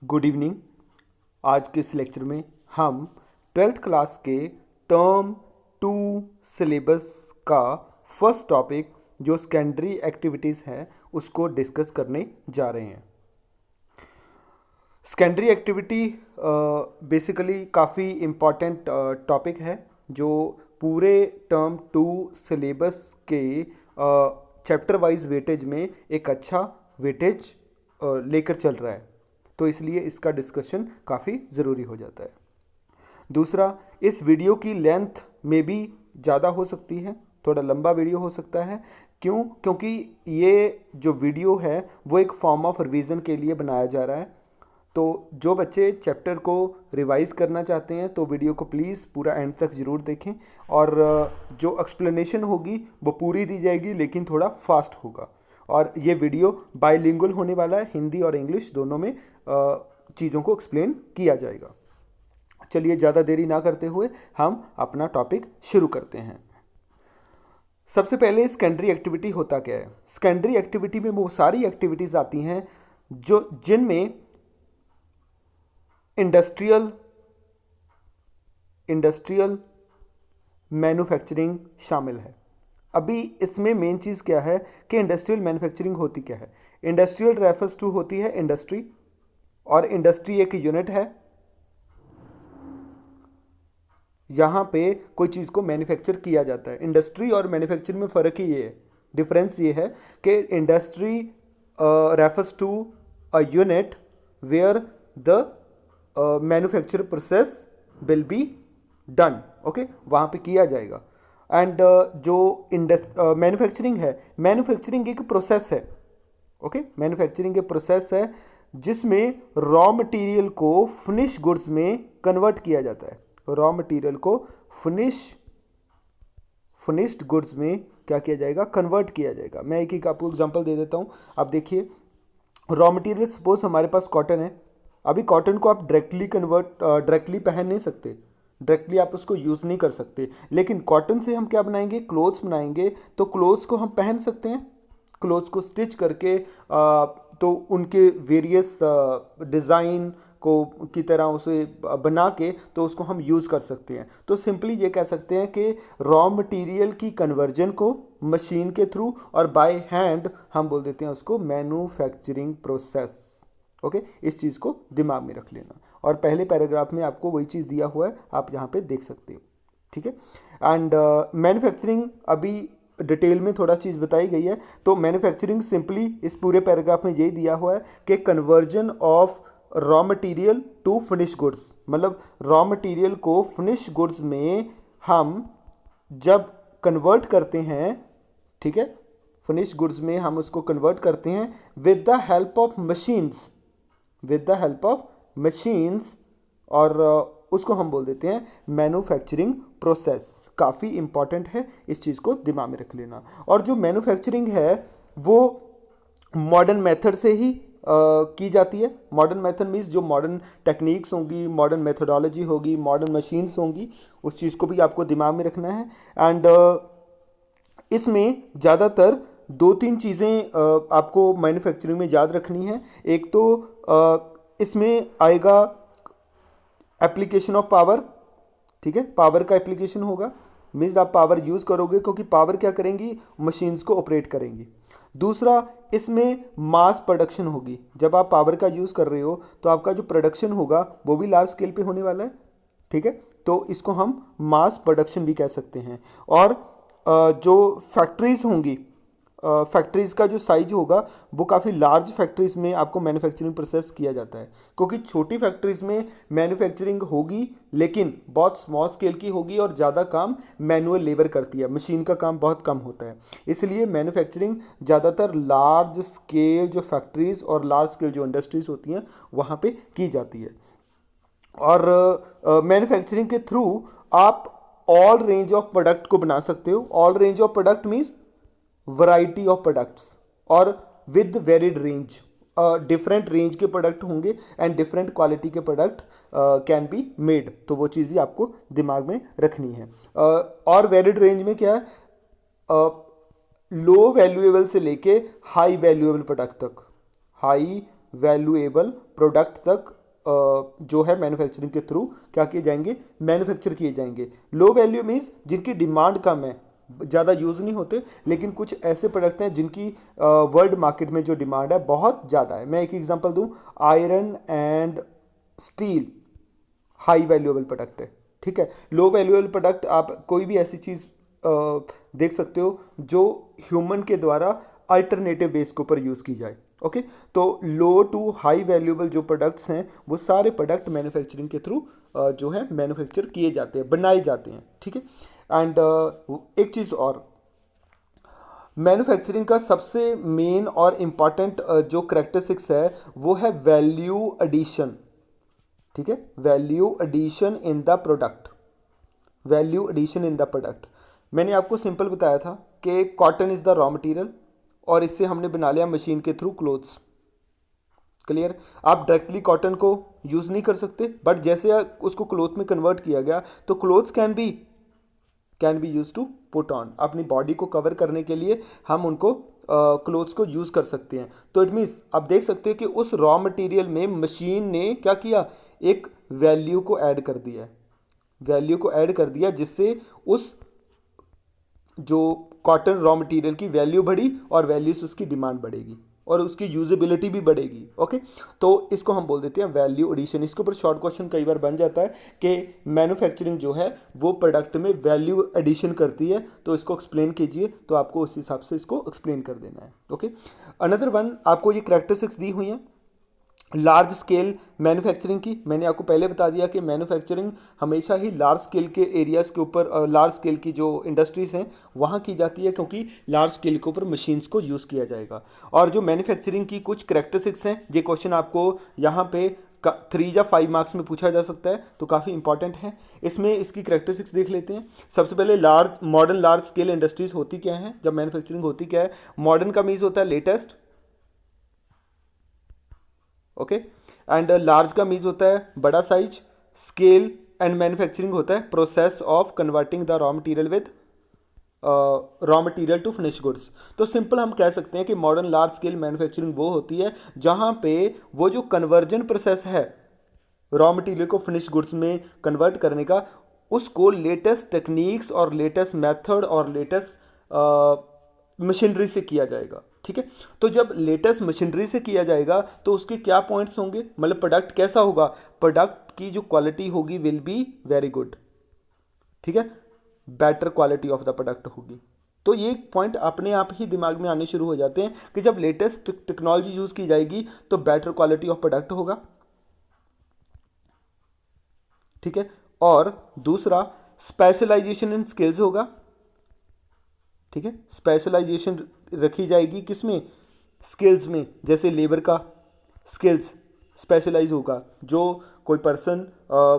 Good evening. आज के इस लेक्चर में हम ट्वेल्थ क्लास के टर्म 2 सिलेबस का फर्स्ट टॉपिक जो सेकेंडरी एक्टिविटीज़ है उसको डिस्कस करने जा रहे हैं। सेकेंडरी एक्टिविटी बेसिकली काफ़ी इम्पॉर्टेंट टॉपिक है जो पूरे टर्म 2 सिलेबस के चैप्टर वाइज वेटेज में एक अच्छा वेटेज लेकर चल रहा है, तो इसलिए इसका डिस्कशन काफ़ी ज़रूरी हो जाता है। दूसरा, इस वीडियो की लेंथ में भी ज़्यादा हो सकती है, थोड़ा लंबा वीडियो हो सकता है। क्योंकि ये जो वीडियो है वो एक फॉर्म ऑफ रिवीजन के लिए बनाया जा रहा है। तो जो बच्चे चैप्टर को रिवाइज करना चाहते हैं तो वीडियो को प्लीज़ पूरा एंड तक ज़रूर देखें, और जो एक्सप्लेनेशन होगी वो पूरी दी जाएगी लेकिन थोड़ा फास्ट होगा। और ये वीडियो बाइलिंगुअल होने वाला है, हिंदी और इंग्लिश दोनों में चीज़ों को एक्सप्लेन किया जाएगा। चलिए ज़्यादा देरी ना करते हुए हम अपना टॉपिक शुरू करते हैं। सबसे पहले सेकेंडरी एक्टिविटी होता क्या है। सेकेंडरी एक्टिविटी में वो सारी एक्टिविटीज़ आती हैं जो जिनमें इंडस्ट्रियल मैन्युफैक्चरिंग शामिल है। अभी इसमें मेन चीज़ क्या है कि इंडस्ट्रियल मैन्युफैक्चरिंग होती क्या है। इंडस्ट्रियल रेफर्स टू होती है इंडस्ट्री, और इंडस्ट्री एक यूनिट है यहाँ पे कोई चीज़ को मैन्युफैक्चर किया जाता है। इंडस्ट्री और मैन्युफैक्चरिंग में फ़र्क ही ये है, डिफरेंस ये है कि industry refers to a unit where the manufacture process will be done, okay, वहाँ पे किया जाएगा। एंड जो मैन्युफैक्चरिंग है, मैन्युफैक्चरिंग एक प्रोसेस है, ओके, मैन्युफैक्चरिंग एक प्रोसेस है जिसमें रॉ मटेरियल को फिनिश गुड्स में कन्वर्ट किया जाता है। रॉ मटेरियल को फिनिश्ड गुड्स में क्या किया जाएगा, कन्वर्ट किया जाएगा। मैं एक आपको एग्जांपल दे देता हूँ। आप देखिए, रॉ मटेरियल सपोज हमारे पास कॉटन है। अभी कॉटन को आप डायरेक्टली पहन नहीं सकते, डायरेक्टली आप उसको यूज़ नहीं कर सकते, लेकिन कॉटन से हम क्या बनाएंगे, क्लोथ्स बनाएंगे। तो क्लोथ्स को हम पहन सकते हैं, क्लोथ्स को स्टिच करके तो उनके वेरियस डिज़ाइन को की तरह उसे बना के तो उसको हम यूज़ कर सकते हैं। तो सिंपली ये कह सकते हैं कि रॉ मटेरियल की कन्वर्जन को मशीन के थ्रू और बाय हैंड हम बोल देते हैं उसको मैन्युफैक्चरिंग प्रोसेस, ओके। इस चीज़ को दिमाग में रख लेना, और पहले पैराग्राफ में आपको वही चीज़ दिया हुआ है, आप यहाँ पे देख सकते हो, ठीक है। एंड मैन्युफैक्चरिंग अभी डिटेल में थोड़ा चीज़ बताई गई है। तो मैन्युफैक्चरिंग सिंपली इस पूरे पैराग्राफ में यही दिया हुआ है कि conversion of raw material to finish goods, मतलब रॉ मटेरियल को फिनिश गुड्स में हम जब कन्वर्ट करते हैं, ठीक है, फिनिश गुड्स में हम उसको कन्वर्ट करते हैं with the help of machines, और उसको हम बोल देते हैं मैन्युफैक्चरिंग प्रोसेस। काफ़ी इंपॉर्टेंट है, इस चीज़ को दिमाग में रख लेना। और जो मैन्युफैक्चरिंग है वो मॉडर्न मेथड से ही की जाती है। मॉडर्न मेथड मीन्स जो मॉडर्न टेक्निक्स होंगी, मॉडर्न मेथोडोलॉजी होगी, मॉडर्न मशीन्स होंगी, उस चीज़ को भी आपको दिमाग में रखना है। एंड इसमें ज़्यादातर दो तीन चीज़ें आपको मैन्युफैक्चरिंग में याद रखनी है। एक तो इसमें आएगा एप्लीकेशन ऑफ पावर, ठीक है, पावर का एप्लीकेशन होगा, मीन्स आप पावर यूज़ करोगे क्योंकि पावर क्या करेंगी, मशीन्स को ऑपरेट करेंगी। दूसरा, इसमें मास प्रोडक्शन होगी। जब आप पावर का यूज़ कर रहे हो तो आपका जो प्रोडक्शन होगा वो भी लार्ज स्केल पे होने वाला है, ठीक है। तो इसको हम मास प्रोडक्शन भी कह सकते हैं। और जो फैक्ट्रीज होंगी, फैक्ट्रीज़ का जो साइज होगा वो काफ़ी लार्ज फैक्ट्रीज़ में आपको मैन्युफैक्चरिंग प्रोसेस किया जाता है, क्योंकि छोटी फैक्ट्रीज़ में मैन्युफैक्चरिंग होगी लेकिन बहुत स्मॉल स्केल की होगी और ज़्यादा काम मैनुअल लेबर करती है, मशीन का काम बहुत कम होता है। इसलिए मैन्युफैक्चरिंग ज़्यादातर लार्ज स्केल जो फैक्ट्रीज़ और लार्ज स्केल जो इंडस्ट्रीज़ होती हैं वहाँ पर की जाती है। और मैन्युफैक्चरिंग के थ्रू आप ऑल रेंज ऑफ प्रोडक्ट को बना सकते हो। All range of product means variety of products, और with varied range, different range के प्रोडक्ट होंगे एंड डिफरेंट क्वालिटी के प्रोडक्ट कैन बी मेड। तो वो चीज़ भी आपको दिमाग में रखनी है। और वेरिड रेंज में क्या है, लो वैल्यूएबल से लेके हाई वैल्यूएबल प्रोडक्ट तक, हाई वैल्यूएबल प्रोडक्ट तक जो है मैन्युफैक्चरिंग के थ्रू क्या किए जाएंगे, मैन्युफैक्चर किए जाएंगे। लो वैल्यू मीन्स जिनकी डिमांड कम है, ज़्यादा यूज़ नहीं होते, लेकिन कुछ ऐसे प्रोडक्ट हैं जिनकी वर्ल्ड मार्केट में जो डिमांड है बहुत ज़्यादा है। मैं एक एग्जांपल दूं, iron and steel high valuable product है, ठीक है। लो वैल्यूएबल प्रोडक्ट आप कोई भी ऐसी चीज़ देख सकते हो जो ह्यूमन के द्वारा अल्टरनेटिव बेस के ऊपर यूज़ की जाए। ओके, तो लो टू हाई वैल्यूएबल जो प्रोडक्ट्स हैं वो सारे प्रोडक्ट मैन्युफैक्चरिंग के थ्रू जो है मैन्युफैक्चर किए जाते हैं, बनाए जाते हैं, ठीक है। एंड एक चीज़ और, मैन्युफैक्चरिंग का सबसे मेन और इम्पॉर्टेंट जो करेक्टरिस्टिक्स है वो है वैल्यू एडिशन, ठीक है। Value addition in the product, value addition in the product. मैंने आपको सिंपल बताया था कि cotton is the raw material और इससे हमने बना लिया मशीन के थ्रू क्लोथ्स। क्लियर। आप डायरेक्टली कॉटन को यूज़ नहीं कर सकते, बट जैसे उसको क्लोथ में कन्वर्ट किया गया तो clothes can be use to put on. अपनी बॉडी को कवर करने के लिए हम उनको क्लोथ्स को यूज़ कर सकते हैं। तो इट मीन्स आप देख सकते हो कि उस रॉ मटेरियल में मशीन ने क्या किया, एक वैल्यू को ऐड कर दिया है, वैल्यू को ऐड कर दिया, जिससे उस जो कॉटन रॉ मटेरियल की वैल्यू बढ़ी और वैल्यू से उसकी डिमांड बढ़ेगी और उसकी यूजेबिलिटी भी बढ़ेगी। ओके, तो इसको हम बोल देते हैं वैल्यू एडिशन। इसके ऊपर शॉर्ट क्वेश्चन कई बार बन जाता है कि मैन्युफैक्चरिंग जो है वो प्रोडक्ट में वैल्यू एडिशन करती है, तो इसको एक्सप्लेन कीजिए, तो आपको उस हिसाब से इसको एक्सप्लेन कर देना है। ओके, अनदर वन आपको ये करैक्टरिस्टिक्स दी हुई हैं लार्ज स्केल मैन्युफैक्चरिंग की। मैंने आपको पहले बता दिया कि मैन्युफैक्चरिंग हमेशा ही लार्ज स्केल के एरियाज़ के ऊपर, लार्ज स्केल की जो इंडस्ट्रीज़ हैं वहाँ की जाती है, क्योंकि लार्ज स्केल के ऊपर मशीन्स को यूज़ किया जाएगा। और जो मैन्युफैक्चरिंग की कुछ करैक्टरिस्टिक्स हैं, ये क्वेश्चन आपको यहाँ पे 3 या 5 मार्क्स में पूछा जा सकता है, तो काफ़ी इंपॉर्टेंट है। इसमें इसकी करैक्टरिस्टिक्स देख लेते हैं। सबसे पहले मॉडर्न लार्ज स्केल इंडस्ट्रीज़ होती क्या हैं, जब मैन्युफैक्चरिंग होती क्या है। मॉडर्न का मीन्स होता है लेटेस्ट, ओके, एंड लार्ज का मीन्स होता है बड़ा साइज। स्केल एंड मैन्युफैक्चरिंग होता है process of converting the raw material with raw material to finish goods. तो सिंपल हम कह सकते हैं कि मॉडर्न लार्ज स्केल मैन्युफैक्चरिंग वो होती है जहाँ पे वो जो कन्वर्जन प्रोसेस है रॉ मटेरियल को फिनिश गुड्स में कन्वर्ट करने का, उसको लेटेस्ट टेक्निक्स और लेटेस्ट मेथड और लेटेस्ट मशीनरी से किया जाएगा, ठीक है। तो जब लेटेस्ट मशीनरी से किया जाएगा तो उसके क्या पॉइंट्स होंगे, मतलब प्रोडक्ट कैसा होगा, प्रोडक्ट की जो क्वालिटी होगी विल बी वेरी गुड, ठीक है, better quality of the product होगी। तो ये पॉइंट अपने आप ही दिमाग में आने शुरू हो जाते हैं कि जब लेटेस्ट टेक्नोलॉजी यूज़ की जाएगी तो बेटर क्वालिटी ऑफ प्रोडक्ट होगा, ठीक है। और दूसरा स्पेशलाइजेशन इन स्किल्स होगा, ठीक है। स्पेशलाइजेशन रखी जाएगी किसमें, स्किल्स में। जैसे लेबर का स्किल्स स्पेशलाइज होगा, जो कोई पर्सन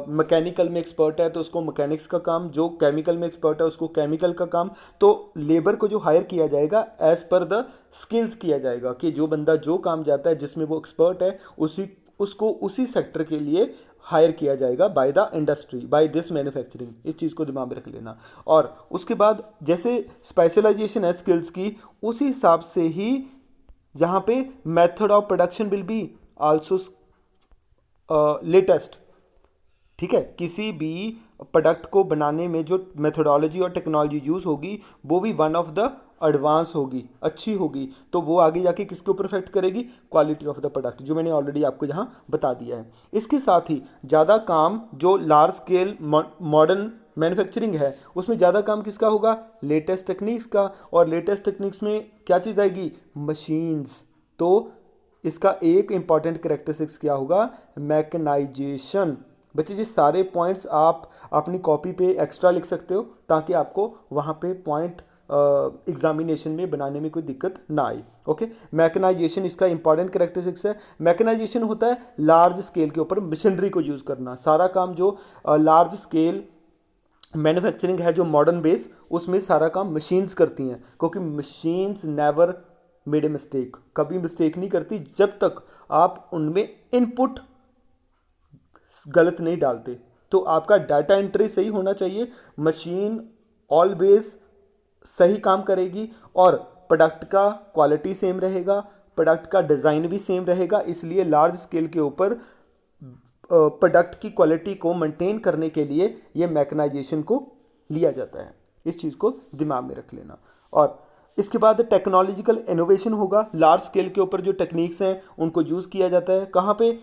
मैकेनिकल में एक्सपर्ट है तो उसको मैकेनिक्स का काम, जो केमिकल में एक्सपर्ट है उसको केमिकल का काम। तो लेबर को जो हायर किया जाएगा एज पर द स्किल्स किया जाएगा, कि जो बंदा जो काम जाता है जिसमें वो एक्सपर्ट है उसको उसी सेक्टर के लिए हायर किया जाएगा by the industry, by this manufacturing. इस चीज़ को दिमाग में रख लेना। और उसके बाद जैसे स्पेशलाइजेशन है स्किल्स की, उसी हिसाब से ही यहाँ पे method of production will be also latest, ठीक है। किसी भी प्रोडक्ट को बनाने में जो मेथोडोलॉजी और टेक्नोलॉजी यूज़ होगी वो भी वन ऑफ द एडवांस होगी, अच्छी होगी। तो वो आगे जाके किसके ऊपर इफेक्ट करेगी, क्वालिटी ऑफ द प्रोडक्ट, जो मैंने ऑलरेडी आपको यहाँ बता दिया है। इसके साथ ही ज़्यादा काम जो लार्ज स्केल मॉडर्न मैन्युफैक्चरिंग है उसमें ज़्यादा काम किसका होगा, लेटेस्ट टेक्निक्स का। और लेटेस्ट टेक्निक्स में क्या चीज़ आएगी, मशीन्स। तो इसका एक इंपॉर्टेंट करेक्टरिस्टिक्स क्या होगा, मैकेनाइजेशन। बच्चे ये सारे पॉइंट्स आप अपनी कॉपी पे एक्स्ट्रा लिख सकते हो ताकि आपको वहाँ पे पॉइंट एग्जामिनेशन में बनाने में कोई दिक्कत ना आए। ओके, मैकेनाइजेशन इसका इंपॉर्टेंट करेक्टरिस्टिक्स है। मैकेनाइजेशन होता है लार्ज स्केल के ऊपर मशीनरी को यूज़ करना। सारा काम जो लार्ज स्केल मैन्युफैक्चरिंग है जो मॉडर्न बेस, उसमें सारा काम मशीन्स करती हैं, क्योंकि machines never made a mistake, कभी मिस्टेक नहीं करती जब तक आप उनमें इनपुट गलत नहीं डालते। तो आपका डाटा एंट्री सही होना चाहिए, मशीन ऑलवेज सही काम करेगी और प्रोडक्ट का क्वालिटी सेम रहेगा, प्रोडक्ट का डिज़ाइन भी सेम रहेगा, इसलिए लार्ज स्केल के ऊपर प्रोडक्ट की क्वालिटी को मेंटेन करने के लिए ये मैकेनाइजेशन को लिया जाता है। इस चीज़ को दिमाग में रख लेना। और इसके बाद टेक्नोलॉजिकल इनोवेशन होगा। लार्ज स्केल के ऊपर जो टेक्निक्स हैं उनको यूज़ किया जाता है, कहाँ पे?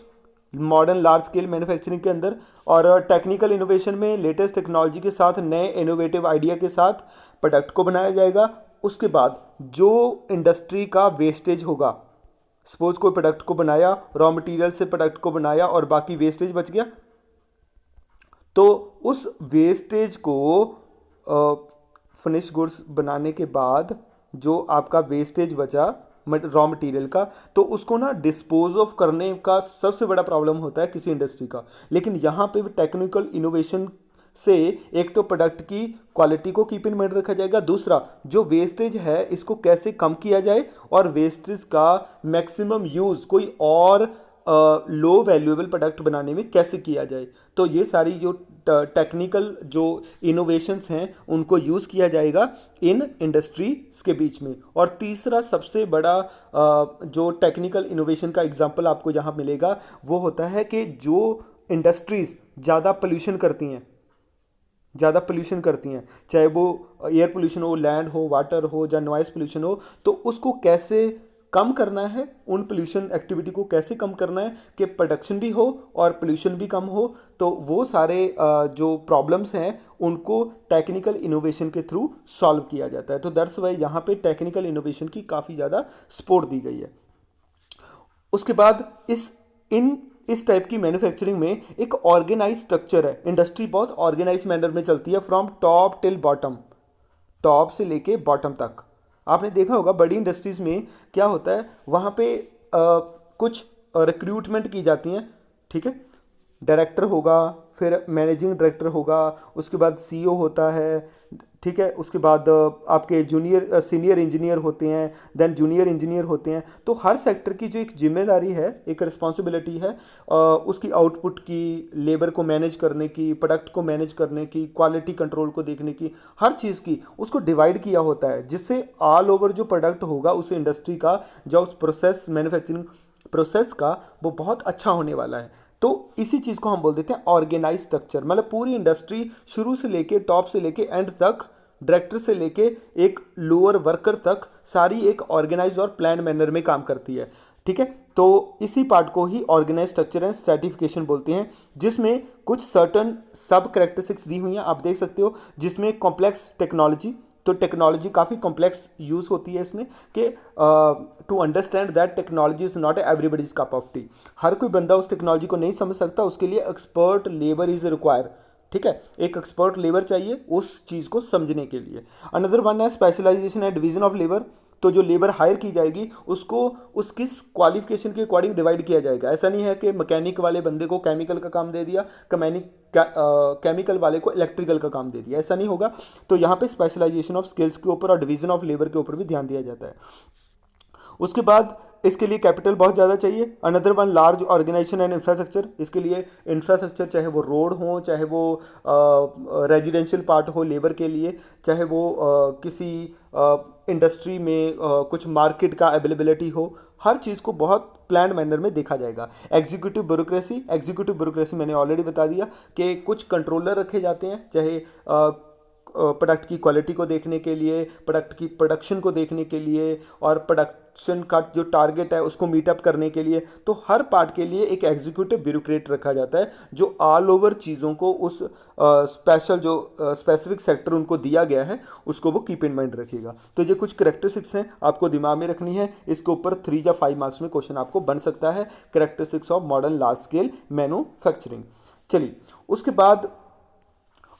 मॉडर्न लार्ज स्केल मैन्युफैक्चरिंग के अंदर। और टेक्निकल इनोवेशन में लेटेस्ट टेक्नोलॉजी के साथ, नए इनोवेटिव आइडिया के साथ प्रोडक्ट को बनाया जाएगा। उसके बाद जो इंडस्ट्री का वेस्टेज होगा, सपोज कोई प्रोडक्ट को बनाया, रॉ मटेरियल से प्रोडक्ट को बनाया और बाकी वेस्टेज बच गया, तो उस वेस्टेज को फिनिश गुड्स बनाने के बाद जो आपका वेस्टेज बचा रॉ मटेरियल का, तो उसको ना डिस्पोज ऑफ करने का सबसे बड़ा प्रॉब्लम होता है किसी इंडस्ट्री का। लेकिन यहाँ पे टेक्निकल इनोवेशन से एक तो प्रोडक्ट की क्वालिटी को कीप इन माइंड रखा जाएगा, दूसरा जो वेस्टेज है इसको कैसे कम किया जाए और वेस्टेज का मैक्सिमम यूज़ कोई और लो वैल्यूएबल प्रोडक्ट बनाने में कैसे किया जाए। तो ये सारी जो टेक्निकल जो इनोवेशंस हैं उनको यूज़ किया जाएगा इन इंडस्ट्रीज के बीच में। और तीसरा सबसे बड़ा जो टेक्निकल इनोवेशन का एग्जांपल आपको यहाँ मिलेगा वो होता है कि जो इंडस्ट्रीज़ ज़्यादा पोल्यूशन करती हैं, चाहे वो एयर पोल्यूशन हो, लैंड हो, वाटर हो या नॉइस पोल्यूशन हो, तो उसको कैसे कम करना है, उन पोल्यूशन एक्टिविटी को कैसे कम करना है कि प्रोडक्शन भी हो और पोल्यूशन भी कम हो। तो वो सारे जो प्रॉब्लम्स हैं उनको टेक्निकल इनोवेशन के थ्रू सॉल्व किया जाता है। तो दैट्स वाई यहाँ पे टेक्निकल इनोवेशन की काफ़ी ज़्यादा सपोर्ट दी गई है। उसके बाद इस टाइप की मैन्युफैक्चरिंग में एक ऑर्गेनाइज स्ट्रक्चर है। इंडस्ट्री बहुत ऑर्गेनाइज मैनर में चलती है, from top till bottom, top से लेके बॉटम तक। आपने देखा होगा बड़ी इंडस्ट्रीज़ में क्या होता है, वहाँ पे कुछ रिक्रूटमेंट की जाती हैं, ठीक है। डायरेक्टर होगा, फिर मैनेजिंग डायरेक्टर होगा, उसके बाद सीईओ होता है, ठीक है। उसके बाद आपके जूनियर सीनियर इंजीनियर होते हैं, देन जूनियर इंजीनियर होते हैं। तो हर सेक्टर की जो एक जिम्मेदारी है, एक रिस्पॉन्सिबिलिटी है उसकी आउटपुट की, लेबर को मैनेज करने की, प्रोडक्ट को मैनेज करने की, क्वालिटी कंट्रोल को देखने की, हर चीज़ की उसको डिवाइड किया होता है, जिससे ऑल ओवर जो प्रोडक्ट होगा उस इंडस्ट्री का, जो उस प्रोसेस मैन्युफैक्चरिंग प्रोसेस का, वो बहुत अच्छा होने वाला है। तो इसी चीज़ को हम बोल देते हैं ऑर्गेनाइज स्ट्रक्चर। मतलब पूरी इंडस्ट्री शुरू से लेके टॉप से लेके एंड तक, डायरेक्टर से लेके एक लोअर वर्कर तक, सारी एक ऑर्गेनाइज और प्लान मैनर में काम करती है, ठीक है। तो इसी पार्ट को ही ऑर्गेनाइज स्ट्रक्चर एंड स्ट्रेटिफिकेशन बोलते हैं, जिसमें कुछ सर्टन सब कैरेक्टरिस्टिक्स दी हुई हैं, आप देख सकते हो, जिसमें कॉम्प्लेक्स टेक्नोलॉजी, तो टेक्नोलॉजी काफ़ी कॉम्प्लेक्स यूज़ होती है इसमें कि to understand that technology is not everybody's cup of tea. हर कोई बंदा उस टेक्नोलॉजी को नहीं समझ सकता, उसके लिए एक्सपर्ट लेबर इज़ रिक्वायर, ठीक है। एक एक्सपर्ट लेबर चाहिए उस चीज़ को समझने के लिए। अनदर वन है specialisation and division of labour. तो जो लेबर हायर की जाएगी उसको उसकी क्वालिफिकेशन के अकॉर्डिंग डिवाइड किया जाएगा। ऐसा नहीं है कि मैकेनिक वाले बंदे को केमिकल का काम दे दिया, केमिकल वाले को इलेक्ट्रिकल का काम दे दिया, ऐसा नहीं होगा। तो यहाँ पे स्पेशलाइजेशन ऑफ स्किल्स के ऊपर और डिवीजन ऑफ लेबर के ऊपर भी ध्यान दिया जाता है। उसके बाद इसके लिए कैपिटल बहुत ज़्यादा चाहिए। Another one large organisation and infrastructure. इसके लिए इंफ्रास्ट्रक्चर, चाहे वो रोड हो, चाहे वो रेजिडेंशियल पार्ट हो लेबर के लिए, चाहे वो किसी इंडस्ट्री में कुछ मार्केट का अवेलेबिलिटी हो, हर चीज़ को बहुत प्लान मैनर में देखा जाएगा। एग्जीक्यूटिव ब्यूरोक्रेसी मैंने ऑलरेडी बता दिया कि कुछ कंट्रोलर रखे जाते हैं, चाहे प्रोडक्ट की क्वालिटी को देखने के लिए, प्रोडक्ट की प्रोडक्शन को देखने के लिए, और प्रोडक्शन का जो टारगेट है उसको मीटअप करने के लिए। तो हर पार्ट के लिए एक एग्जीक्यूटिव ब्यूरोक्रेट रखा जाता है, जो ऑल ओवर चीज़ों को उस स्पेसिफिक सेक्टर उनको दिया गया है उसको वो कीप इन माइंड रखेगा। तो ये कुछ करेक्टरिस्टिक्स हैं, आपको दिमाग में रखनी है। इसके ऊपर 3 या 5 मार्क्स में क्वेश्चन आपको बन सकता है, characteristics of modern large scale manufacturing. चलिए, उसके बाद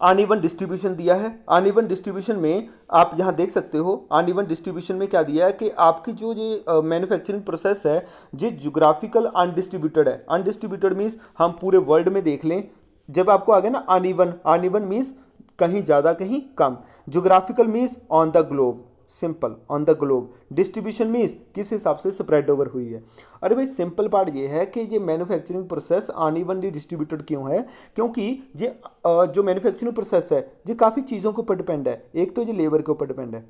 अनइवन डिस्ट्रीब्यूशन दिया है। अनइवन डिस्ट्रीब्यूशन में आप यहाँ देख सकते हो, अनइवन डिस्ट्रीब्यूशन में क्या दिया है कि आपकी जो ये मैन्युफैक्चरिंग प्रोसेस है ये ज्योग्राफिकल अनडिस्ट्रीब्यूटेड है। अनडिस्ट्रीब्यूटेड मीन्स हम पूरे वर्ल्ड में देख लें, जब आपको आ गया ना अनइवन मीन्स कहीं ज़्यादा कहीं कम। Geographical means on the globe, simple on the globe. Distribution means किस हिसाब से स्प्रेड ओवर हुई है। अरे भाई सिंपल पार्ट ये है कि ये मैन्युफैक्चरिंग प्रोसेस अनइवनली डिस्ट्रीब्यूटेड क्यों है, क्योंकि ये जो मैन्युफैक्चरिंग प्रोसेस है ये काफ़ी चीज़ों के ऊपर डिपेंड है। एक तो ये लेबर के ऊपर डिपेंड है,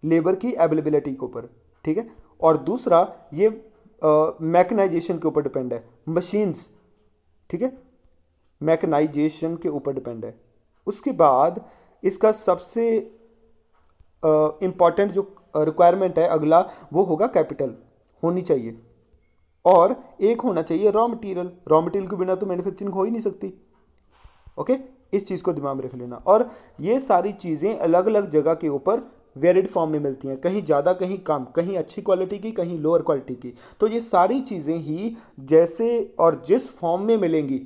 लेबर की अवेलेबिलिटी के ऊपर, ठीक है। और दूसरा ये मैकेनाइजेशन के ऊपर डिपेंड है, मशीन्स, ठीक है, मैकेनाइजेशन के ऊपर डिपेंड है। उसके बाद इसका सबसे इम्पॉर्टेंट जो रिक्वायरमेंट है अगला, वो होगा कैपिटल होनी चाहिए, और एक होना चाहिए रॉ मटेरियल। रॉ मटेरियल के बिना तो मैन्युफैक्चरिंग हो ही नहीं सकती। ओके, इस चीज़ को दिमाग में रख लेना। और ये सारी चीज़ें अलग अलग जगह के ऊपर वेरिड फॉर्म में मिलती हैं, कहीं ज़्यादा कहीं कम, कहीं अच्छी क्वालिटी की कहीं लोअर क्वालिटी की। तो ये सारी चीज़ें ही जैसे और जिस फॉर्म में मिलेंगी,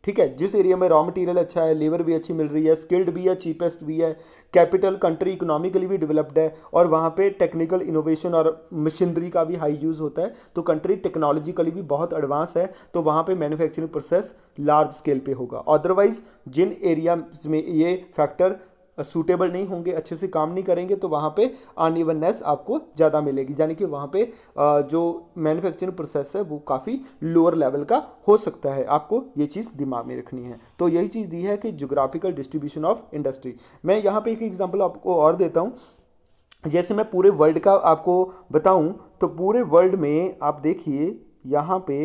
ठीक है, जिस एरिया में रॉ मटेरियल अच्छा है, लेबर भी अच्छी मिल रही है, स्किल्ड भी है, चीपेस्ट भी है, कैपिटल, कंट्री इकोनॉमिकली भी डेवलप्ड है, और वहाँ पे टेक्निकल इनोवेशन और मशीनरी का भी हाई यूज़ होता है, तो कंट्री टेक्नोलॉजिकली भी बहुत एडवांस है, तो वहाँ पे मैन्युफैक्चरिंग प्रोसेस लार्ज स्केल पे होगा। अदरवाइज जिन एरियाज में ये फैक्टर सूटेबल नहीं होंगे, अच्छे से काम नहीं करेंगे, तो वहाँ पे अनइवननेस आपको ज़्यादा मिलेगी, यानी कि वहाँ पे जो मैन्युफैक्चरिंग प्रोसेस है वो काफ़ी लोअर लेवल का हो सकता है। आपको ये चीज़ दिमाग में रखनी है। तो यही चीज़ दी है कि ज्योग्राफिकल डिस्ट्रीब्यूशन ऑफ इंडस्ट्री। मैं यहाँ पे एक एग्जांपल आपको और देता हूँ। जैसे मैं पूरे वर्ल्ड का आपको बताऊँ, तो पूरे वर्ल्ड में आप देखिए यहाँ पे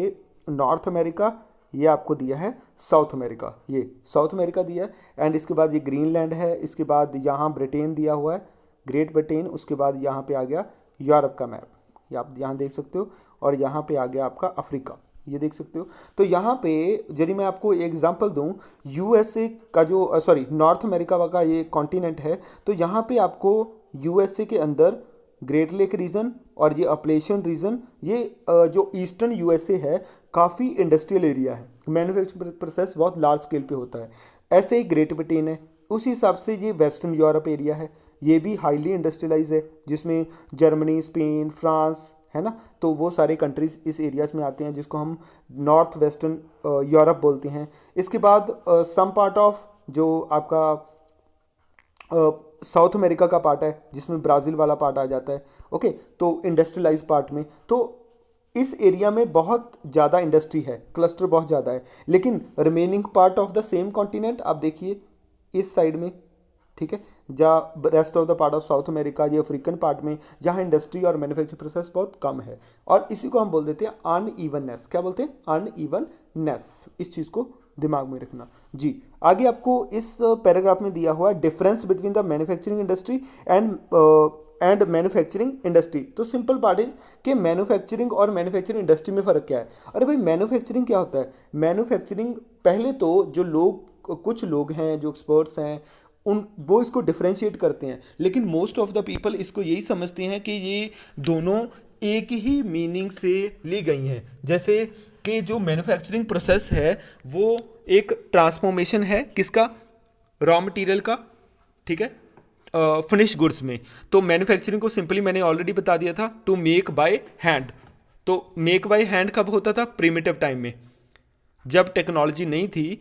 नॉर्थ अमेरिका, ये आपको दिया है साउथ अमेरिका, ये साउथ अमेरिका दिया है, एंड इसके बाद ये ग्रीनलैंड है, इसके बाद यहाँ ब्रिटेन दिया हुआ है, ग्रेट ब्रिटेन, उसके बाद यहाँ पे आ गया यूरोप का मैप, ये आप यहाँ देख सकते हो, और यहाँ पे आ गया आपका अफ्रीका, ये देख सकते हो। तो यहाँ पे यदि मैं आपको एग्जांपल दूँ, यूएसए का जो सॉरी नॉर्थ अमेरिका का ये कॉन्टिनेंट है, तो यहाँ पे आपको यूएसए के अंदर ग्रेट लेक रीजन और ये अपलेशियन रीजन, ये जो ईस्टर्न यूएसए है, काफ़ी इंडस्ट्रियल एरिया है, मैन्युफैक्चरिंग प्रोसेस बहुत लार्ज स्केल पे होता है। ऐसे ही ग्रेट ब्रिटेन है, उसी हिसाब से ये वेस्टर्न यूरोप एरिया है, ये भी हाईली इंडस्ट्रियलाइज है, जिसमें जर्मनी, स्पेन, फ्रांस है ना, तो वो सारे कंट्रीज इस एरियाज में आते हैं, जिसको हम नॉर्थ वेस्टर्न यूरोप बोलते हैं। इसके बाद सम पार्ट ऑफ जो आपका साउथ अमेरिका का पार्ट है, जिसमें ब्राज़ील वाला पार्ट आ जाता है। ओके, तो इंडस्ट्रियलाइज पार्ट में तो इस एरिया में बहुत ज़्यादा इंडस्ट्री है, क्लस्टर बहुत ज़्यादा है। लेकिन remaining part of the same continent आप देखिए इस साइड में, ठीक है, जहाँ rest of the part of south America, ये अफ्रीकन पार्ट में, जहाँ इंडस्ट्री और मैन्युफैक्चरिंग प्रोसेस बहुत कम है, और इसी को हम बोल देते हैं अनइवननेस। क्या बोलते हैं? अनइवननेस। इस चीज़ को दिमाग में रखना जी। आगे आपको इस पैराग्राफ में दिया हुआ है difference between the manufacturing industry and manufacturing industry. तो सिंपल पार्ट इज कि मैन्युफैक्चरिंग और मैन्युफैक्चरिंग इंडस्ट्री में फ़र्क क्या है। अरे भाई, मैन्युफैक्चरिंग क्या होता है? मैन्युफैक्चरिंग, पहले तो जो लोग, कुछ लोग हैं जो एक्सपर्ट्स हैं, उन वो इसको डिफ्रेंशिएट करते हैं, लेकिन मोस्ट ऑफ द पीपल इसको यही समझते हैं कि ये दोनों एक ही मीनिंग से ली गई हैं। जैसे कि जो मैन्युफैक्चरिंग प्रोसेस है वो एक ट्रांसफॉर्मेशन है किसका? रॉ मटेरियल का, ठीक है, फिनिश गुड्स में। तो मैन्युफैक्चरिंग को सिंपली मैंने ऑलरेडी बता दिया था, टू मेक बाय हैंड। तो मेक बाय हैंड कब होता था? प्रिमिटिव टाइम में, जब टेक्नोलॉजी नहीं थी,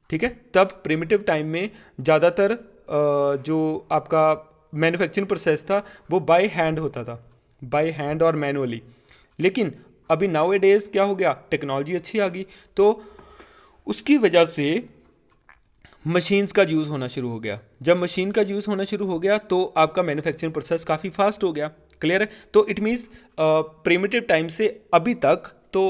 ठीक है, तब प्रिमिटिव टाइम में ज़्यादातर जो आपका मैन्युफैक्चरिंग प्रोसेस था वो बाय हैंड होता था, बाय हैंड और मैनुअली। लेकिन अभी नाउ ए डेज क्या हो गया? टेक्नोलॉजी अच्छी आ गई, तो उसकी वजह से मशीन्स का यूज़ होना शुरू हो गया। जब मशीन का यूज़ होना शुरू हो गया तो आपका मैन्युफैक्चरिंग प्रोसेस काफ़ी फास्ट हो गया। क्लियर है? तो इट मीन्स प्रिमिटिव टाइम से अभी तक तो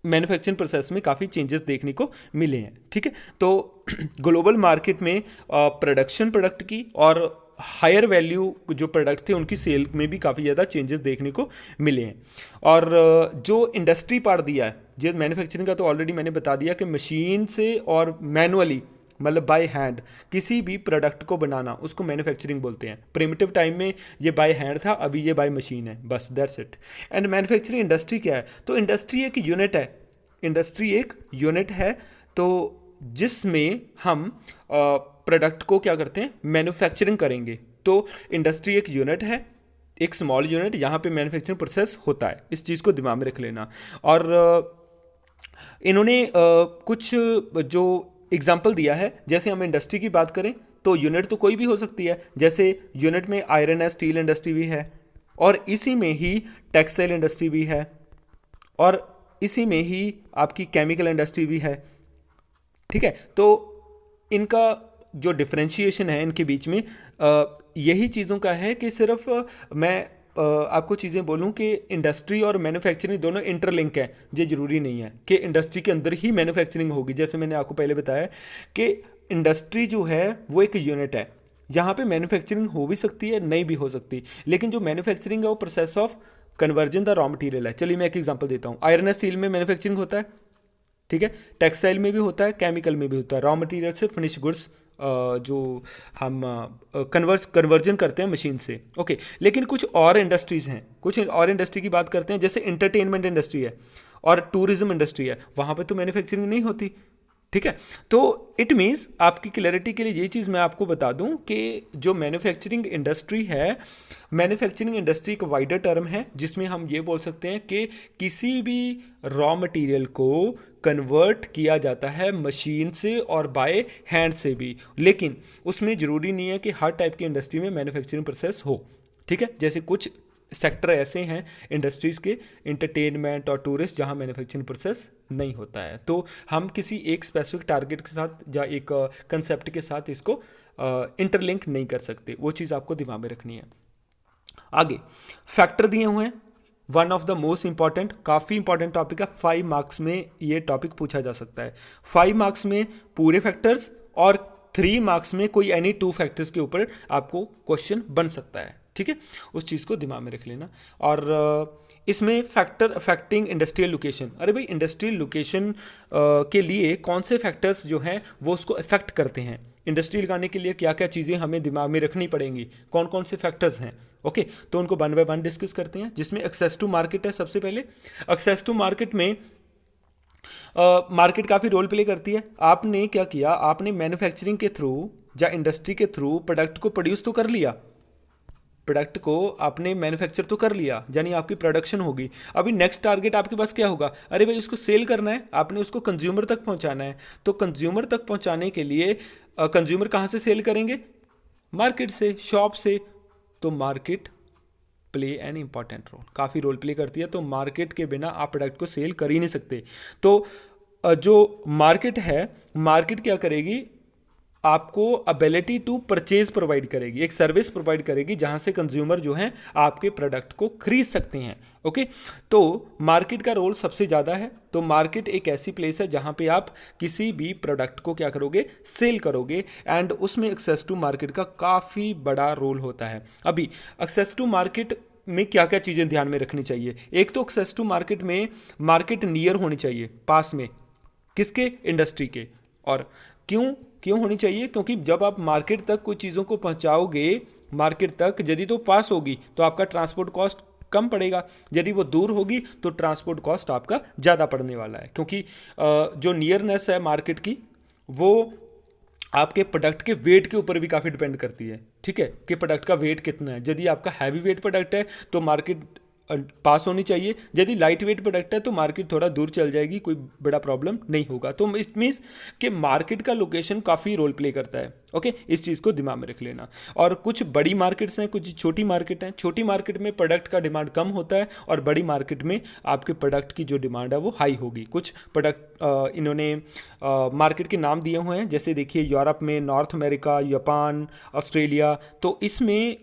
मैन्युफैक्चरिंग प्रोसेस में काफ़ी चेंजेस देखने को मिले हैं। ठीक है, तो ग्लोबल मार्केट में प्रोडक्शन प्रोडक्ट की और हायर वैल्यू जो प्रोडक्ट थे उनकी सेल में भी काफ़ी ज़्यादा चेंजेस देखने को मिले हैं। और जो इंडस्ट्री पार्ट दिया है, जो मैन्युफैक्चरिंग का तो ऑलरेडी मैंने बता दिया कि मशीन से और मैनुअली, मतलब बाय हैंड किसी भी प्रोडक्ट को बनाना, उसको मैन्युफैक्चरिंग बोलते हैं। प्रिमिटिव टाइम में ये बाय हैंड था, अभी ये बाय मशीन है, बस that's it. And manufacturing industry क्या है? तो इंडस्ट्री एक यूनिट है, इंडस्ट्री एक यूनिट है, तो जिसमें हम प्रोडक्ट को क्या करते हैं? मैन्युफैक्चरिंग करेंगे। तो इंडस्ट्री एक यूनिट है, एक स्मॉल यूनिट, यहाँ पे मैन्युफैक्चरिंग प्रोसेस होता है। इस चीज़ को दिमाग में रख लेना। और इन्होंने कुछ जो एग्जाम्पल दिया है, जैसे हम इंडस्ट्री की बात करें तो यूनिट तो कोई भी हो सकती है। जैसे यूनिट में आयरन एंड स्टील इंडस्ट्री भी है, और इसी में ही टेक्सटाइल इंडस्ट्री भी है, और इसी में ही आपकी केमिकल इंडस्ट्री भी है। ठीक है, तो इनका जो डिफरेंशिएशन है इनके बीच में यही चीज़ों का है कि सिर्फ मैं आपको चीज़ें बोलूँ कि इंडस्ट्री और मैन्युफैक्चरिंग दोनों इंटरलिंक है। ये ज़रूरी नहीं है कि इंडस्ट्री के अंदर ही मैन्युफैक्चरिंग होगी। जैसे मैंने आपको पहले बताया कि इंडस्ट्री जो है वो एक यूनिट है, जहाँ पे मैन्युफैक्चरिंग हो भी सकती है, नहीं भी हो सकती। लेकिन जो मैन्युफैक्चरिंग है वो process of conversion the raw material है। चलिए मैं एक एग्जांपल देता हूँ। आयरन एंड स्टील में मैन्युफैक्चरिंग होता है, ठीक है, टेक्सटाइल में भी होता है, केमिकल में भी होता है। रॉ मटेरियल से फिनिश गुड्स जो हम कन्वर्जन करते हैं मशीन से, ओके। लेकिन कुछ और इंडस्ट्रीज़ हैं, कुछ और इंडस्ट्री की बात करते हैं, जैसे इंटरटेनमेंट इंडस्ट्री है और टूरिज्म इंडस्ट्री है, वहाँ पे तो मैन्युफैक्चरिंग नहीं होती, ठीक है। तो इट मीन्स आपकी क्लैरिटी के लिए ये चीज़ मैं आपको बता दूं कि जो मैन्युफैक्चरिंग इंडस्ट्री है, मैन्युफैक्चरिंग इंडस्ट्री एक वाइडर टर्म है जिसमें हम ये बोल सकते हैं कि किसी भी रॉ मटेरियल को कन्वर्ट किया जाता है मशीन से और बाय हैंड से भी, लेकिन उसमें ज़रूरी नहीं है कि हर टाइप की इंडस्ट्री में मैन्युफैक्चरिंग प्रोसेस हो, ठीक है। जैसे कुछ सेक्टर ऐसे हैं इंडस्ट्रीज़ के, इंटरटेनमेंट और टूरिस्ट, जहां मैन्युफैक्चरिंग प्रोसेस नहीं होता है। तो हम किसी एक स्पेसिफिक टारगेट के साथ या एक कंसेप्ट के साथ इसको इंटरलिंक नहीं कर सकते। वो चीज़ आपको दिमाग में रखनी है। आगे फैक्टर दिए हुए हैं, one of the most important, काफ़ी इंपॉर्टेंट टॉपिक है। 5 मार्क्स में ये टॉपिक पूछा जा सकता है। 5 मार्क्स में पूरे फैक्टर्स और 3 मार्क्स में कोई एनी 2 फैक्टर्स के ऊपर आपको क्वेश्चन बन सकता है, ठीक है। उस चीज़ को दिमाग में रख लेना। और इसमें फैक्टर अफेक्टिंग इंडस्ट्रियल लोकेशन, अरे भाई इंडस्ट्रियल लोकेशन के लिए कौन से फैक्टर्स जो हैं वो उसको अफेक्ट करते हैं। इंडस्ट्री लगाने के लिए क्या क्या चीज़ें हमें दिमाग में रखनी पड़ेंगी, कौन कौन से फैक्टर्स हैं, ओके। तो उनको वन बाय वन डिस्कस करते हैं। जिसमें एक्सेस टू मार्केट है। सबसे पहले एक्सेस टू मार्केट में मार्केट काफ़ी रोल प्ले करती है। आपने क्या किया, आपने मैन्युफैक्चरिंग के थ्रू या इंडस्ट्री के थ्रू प्रोडक्ट को प्रोड्यूस तो कर लिया, प्रोडक्ट को आपने मैन्युफैक्चर तो कर लिया, यानी आपकी प्रोडक्शन होगी। अभी नेक्स्ट टारगेट आपके पास क्या होगा, अरे भाई उसको सेल करना है, आपने उसको कंज्यूमर तक पहुंचाना है। तो कंज्यूमर तक पहुंचाने के लिए कंज्यूमर कहाँ से सेल करेंगे, मार्केट से, शॉप से। तो market play an important role, काफ़ी रोल प्ले करती है। तो मार्केट के बिना आप प्रोडक्ट को सेल कर ही नहीं सकते। तो जो मार्केट है, मार्केट क्या करेगी, आपको एबिलिटी टू परचेज प्रोवाइड करेगी, एक सर्विस प्रोवाइड करेगी जहां से कंज्यूमर जो हैं आपके प्रोडक्ट को खरीद सकते हैं, ओके। तो मार्केट का रोल सबसे ज़्यादा है। तो मार्केट एक ऐसी प्लेस है जहां पे आप किसी भी प्रोडक्ट को क्या करोगे, सेल करोगे, एंड उसमें एक्सेस टू मार्केट का काफ़ी बड़ा रोल होता है। अभी एक्सेस टू मार्केट में क्या क्या चीज़ें ध्यान में रखनी चाहिए। एक तो एक्सेस टू मार्केट में मार्केट नियर होनी चाहिए, पास में, किसके, इंडस्ट्री के। और क्यों क्यों होनी चाहिए, क्योंकि जब आप मार्केट तक कुछ चीज़ों को पहुंचाओगे, मार्केट तक यदि तो पास होगी तो आपका ट्रांसपोर्ट कॉस्ट कम पड़ेगा, यदि वो दूर होगी तो ट्रांसपोर्ट कॉस्ट आपका ज़्यादा पड़ने वाला है। क्योंकि जो नियरनेस है मार्केट की, वो आपके प्रोडक्ट के वेट के ऊपर भी काफ़ी डिपेंड करती है, ठीक है, कि प्रोडक्ट का वेट कितना है। यदि आपका हैवी वेट प्रोडक्ट है तो मार्केट पास होनी चाहिए, यदि लाइट वेट प्रोडक्ट है तो मार्केट थोड़ा दूर चल जाएगी, कोई बड़ा प्रॉब्लम नहीं होगा। तो इट मीन्स कि मार्केट का लोकेशन काफ़ी रोल प्ले करता है, ओके। इस चीज़ को दिमाग में रख लेना। और कुछ बड़ी मार्केट्स हैं, कुछ छोटी मार्केट हैं। छोटी मार्केट में प्रोडक्ट का डिमांड कम होता है और बड़ी मार्केट में आपके प्रोडक्ट की जो डिमांड है वो हाई होगी। कुछ प्रोडक्ट इन्होंने मार्केट के नाम दिए हुए हैं, जैसे देखिए यूरोप में, नॉर्थ अमेरिका, जापान, ऑस्ट्रेलिया। तो इसमें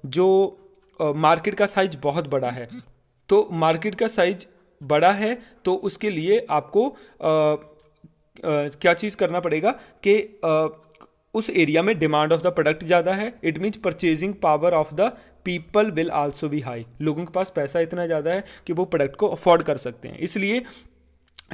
जो मार्केट का साइज बहुत बड़ा है, तो मार्केट का साइज बड़ा है तो उसके लिए आपको क्या चीज़ करना पड़ेगा कि उस एरिया में डिमांड ऑफ द प्रोडक्ट ज़्यादा है। It means purchasing power of the people will also be high, लोगों के पास पैसा इतना ज़्यादा है कि वो प्रोडक्ट को अफोर्ड कर सकते हैं। इसलिए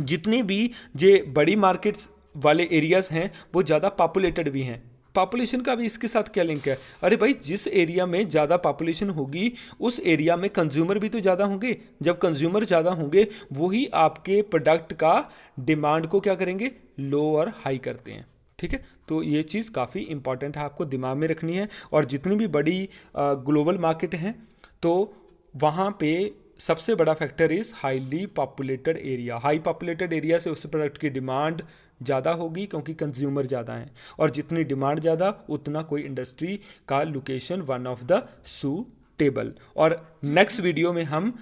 जितनी भी ये बड़ी मार्केट्स वाले एरियाज़ हैं वो ज़्यादा पॉपुलेटेड भी हैं। पॉपुलेशन का भी इसके साथ क्या लिंक है, अरे भाई जिस एरिया में ज़्यादा पॉपुलेशन होगी उस एरिया में कंज्यूमर भी तो ज़्यादा होंगे। जब कंज्यूमर ज़्यादा होंगे वही आपके प्रोडक्ट का डिमांड को क्या करेंगे, लो और हाई करते हैं, ठीक है। तो ये चीज़ काफ़ी इंपॉर्टेंट है, आपको दिमाग में रखनी है। और जितनी भी बड़ी ग्लोबल मार्केट हैं तो वहाँ पे सबसे बड़ा factor is highly populated area. High populated area से उस प्रोडक्ट की डिमांड ज़्यादा होगी क्योंकि कंज्यूमर ज़्यादा हैं, और जितनी डिमांड ज़्यादा उतना कोई इंडस्ट्री का location one of the suitable. और नेक्स्ट वीडियो में हम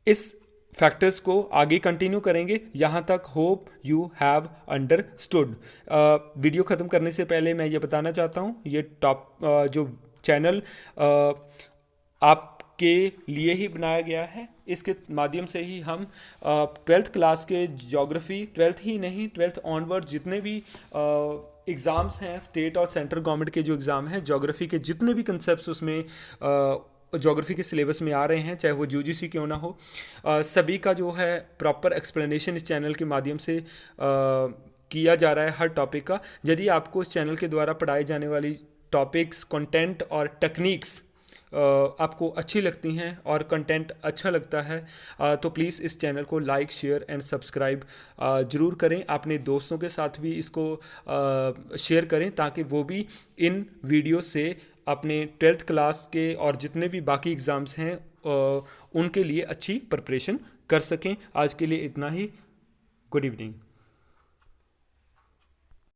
इस फैक्टर्स को आगे कंटिन्यू करेंगे। यहाँ तक hope you have understood. Video ख़त्म करने से पहले मैं ये बताना चाहता हूँ, ये जो चैनल आपके लिए ही बनाया गया है। इसके माध्यम से ही हम ट्वेल्थ क्लास के ज्योग्राफी, ट्वेल्थ ही नहीं, ट्वेल्थ ऑनवर्ड जितने भी एग्ज़ाम्स हैं, स्टेट और सेंट्रल गवर्नमेंट के जो एग्ज़ाम हैं, ज्योग्राफी के जितने भी कंसेप्ट उसमें ज्योग्राफी के सिलेबस में आ रहे हैं, चाहे वो यूजीसी क्यों ना हो, सभी का जो है प्रॉपर एक्सप्लेनेशन इस चैनल के माध्यम से किया जा रहा है हर टॉपिक का। यदि आपको इस चैनल के द्वारा पढ़ाई जाने वाली टॉपिक्स, कंटेंट और टेक्निक्स आपको अच्छी लगती हैं और कंटेंट अच्छा लगता है, तो प्लीज़ इस चैनल को लाइक, शेयर एंड सब्सक्राइब ज़रूर करें। अपने दोस्तों के साथ भी इसको शेयर करें ताकि वो भी इन वीडियो से अपने ट्वेल्थ क्लास के और जितने भी बाकी एग्ज़ाम्स हैं उनके लिए अच्छी प्रिपरेशन कर सकें। आज के लिए इतना ही। Good evening.